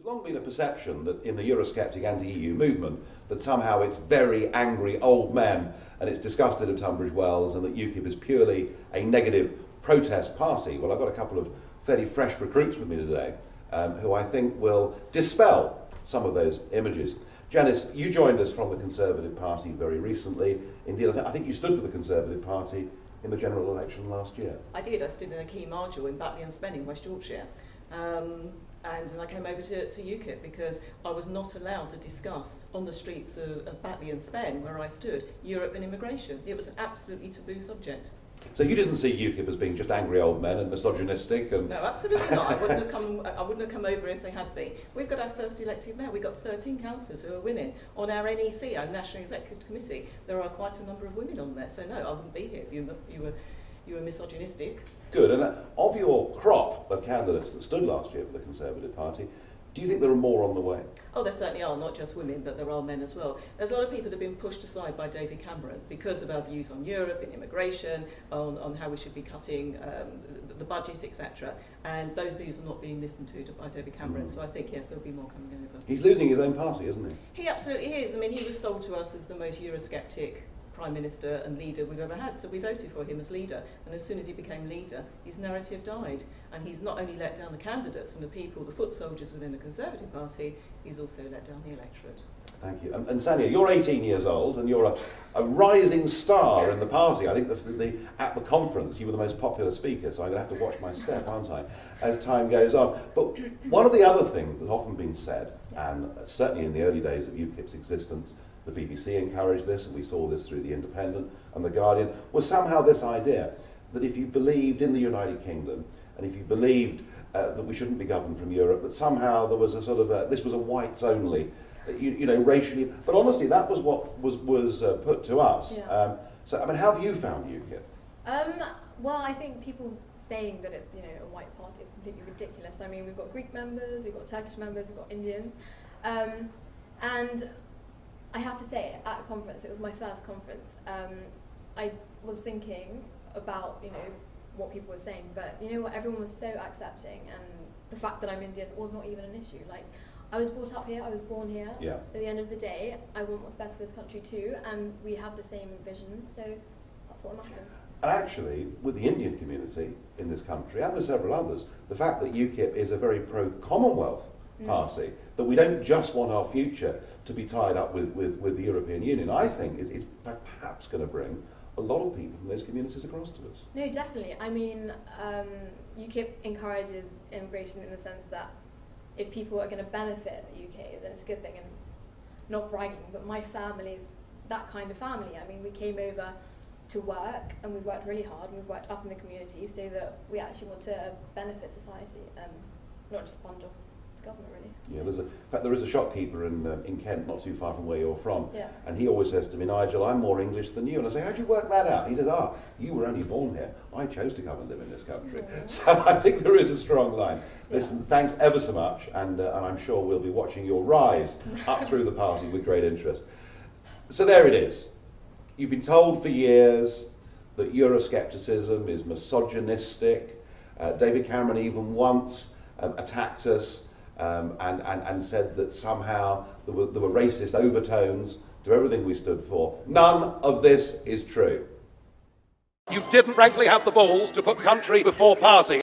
There's long been a perception that in the Eurosceptic anti-EU movement that somehow it's very angry old men and it's disgusted at Tunbridge Wells and that UKIP is purely a negative protest party. Well, I've got a couple of fairly fresh recruits with me today who I think will dispel some of those images. Janice, you joined us from the Conservative Party very recently. Indeed, I think you stood for the Conservative Party in the general election last year. I did. I stood in a key module in Batley and Spen in West Yorkshire. And I came over to UKIP because I was not allowed to discuss on the streets of Batley and Spen, where I stood, Europe and immigration. It was an absolutely taboo subject. So you didn't see UKIP as being just angry old men and misogynistic? And no, absolutely not. I wouldn't have come over if they had been. We've got our first elected mayor. We've got 13 councillors who are women. On our NEC, our National Executive Committee, there are quite a number of women on there. So no, I wouldn't be here if you were misogynistic. Good. And of your crop of candidates that stood last year for the Conservative Party, do you think there are more on the way? Oh, there certainly are, not just women, but there are men as well. There's a lot of people that have been pushed aside by David Cameron because of our views on Europe and immigration, on how we should be cutting the budget, etc. And those views are not being listened to by David Cameron. So I think, yes, there'll be more coming over. He's losing his own party, isn't he? He absolutely is. I mean, he was sold to us as the most Eurosceptic Prime Minister and leader we've ever had, so we voted for him as leader, and as soon as he became leader his narrative died, and he's not only let down the candidates and the people, the foot soldiers within the Conservative Party, he's also let down the electorate. Thank you. And Sania, you're 18 years old and you're a rising star in the party. I think at the conference you were the most popular speaker, so I'm going to have to watch my step, aren't I, as time goes on. But one of the other things that's often been said, and certainly in the early days of UKIP's existence, the BBC encouraged this, and we saw this through The Independent and The Guardian, was somehow this idea that if you believed in the United Kingdom, and if you believed that we shouldn't be governed from Europe, that somehow there was a sort of this was a whites only, you know, racially. But honestly, that was what was put to us. Yeah. So, I mean, how have you found UKIP? Well, I think people saying that it's, you know, a white party is completely ridiculous. I mean, we've got Greek members, we've got Turkish members, we've got Indians, and I have to say, at a conference, it was my first conference, I was thinking about, you know, what people were saying, but you know what, everyone was so accepting, and the fact that I'm Indian was not even an issue. Like, I was brought up here, I was born here. Yeah. At the end of the day, I want what's best for this country too, and we have the same vision, so that's what matters. And actually, with the Indian community in this country, and with several others, the fact that UKIP is a very pro-Commonwealth party, that we don't just want our future to be tied up with the European Union, I think is perhaps going to bring a lot of people from those communities across to us. No, definitely. I mean, UKIP encourages immigration in the sense that if people are going to benefit the UK, then it's a good thing, and not bragging, but my family's that kind of family. I mean, we came over to work, and we worked really hard, and we worked up in the community so that we actually want to benefit society, not just sponge off government, really. Yeah, in fact, there is a shopkeeper in Kent, not too far from where you're from, yeah. And he always says to me, Nigel, I'm more English than you. And I say, how'd you work that out? He says, you were only born here. I chose to come and live in this country. Mm-hmm. So I think there is a strong line. Yeah. Listen, thanks ever so much, and I'm sure we'll be watching your rise up through the party with great interest. So there it is. You've been told for years that Euroscepticism is misogynistic. David Cameron even once attacked us and said that somehow there were racist overtones to everything we stood for. None of this is true. You didn't frankly have the balls to put country before party.